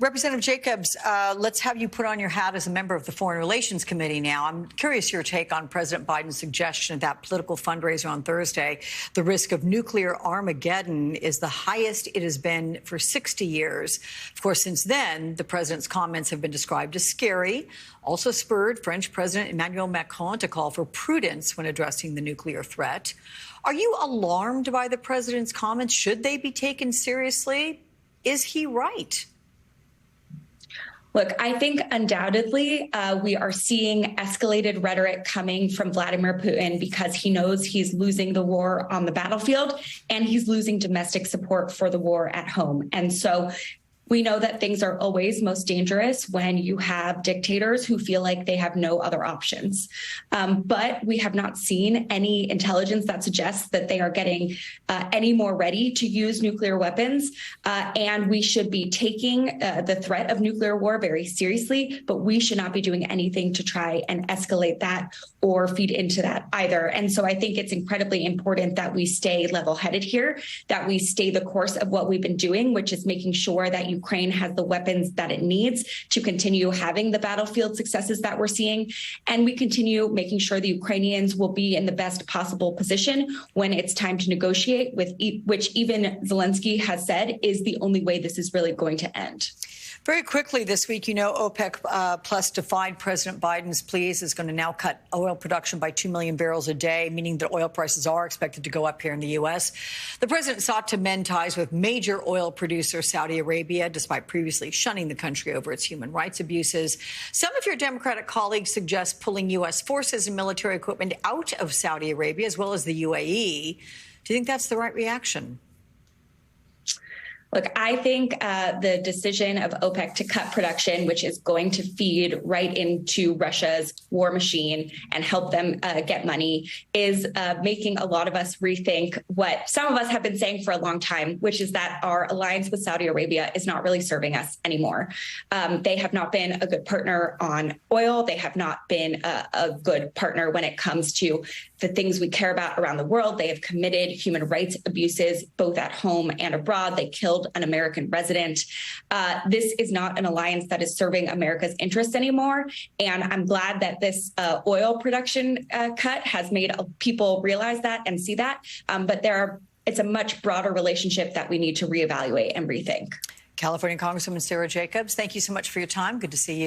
Representative Jacobs, let's have you put on your hat as a member of the Foreign Relations Committee now. I'm curious your take on President Biden's suggestion at that political fundraiser on Thursday. The risk of nuclear Armageddon is the highest it has been for 60 years. Of course, since then, the president's comments have been described as scary, also spurred French President Emmanuel Macron to call for prudence when addressing the nuclear threat. Are you alarmed by the president's comments? Should they be taken seriously? Is he right? Look, I think undoubtedly we are seeing escalated rhetoric coming from Vladimir Putin because he knows he's losing the war on the battlefield and he's losing domestic support for the war at home. And so we know that things are always most dangerous when you have dictators who feel like they have no other options. But we have not seen any intelligence that suggests that they are getting any more ready to use nuclear weapons. And we should be taking the threat of nuclear war very seriously, but we should not be doing anything to try and escalate that or feed into that either. And so I think it's incredibly important that we stay level-headed here, that we stay the course of what we've been doing, which is making sure that Ukraine has the weapons that it needs to continue having the battlefield successes that we're seeing. And we continue making sure the Ukrainians will be in the best possible position when it's time to negotiate, with which even Zelensky has said is the only way this is really going to end. Very quickly this week, you know, OPEC Plus defied President Biden's pleas, is going to now cut oil production by 2 million barrels a day, meaning that oil prices are expected to go up here in the U.S. The president sought to mend ties with major oil producer Saudi Arabia, despite previously shunning the country over its human rights abuses. Some of your Democratic colleagues suggest pulling U.S. forces and military equipment out of Saudi Arabia, as well as the UAE. Do you think that's the right reaction? Look, I think the decision of OPEC to cut production, which is going to feed right into Russia's war machine and help them get money, is making a lot of us rethink what some of us have been saying for a long time, which is that our alliance with Saudi Arabia is not really serving us anymore. They have not been a good partner on oil. They have not been a good partner when it comes to the things we care about around the world. They have committed human rights abuses, both at home and abroad. They killed an American resident. This is not an alliance that is serving America's interests anymore. And I'm glad that this oil production cut has made people realize that and see that. But it's a much broader relationship that we need to reevaluate and rethink. California Congresswoman Sara Jacobs, thank you so much for your time. Good to see you.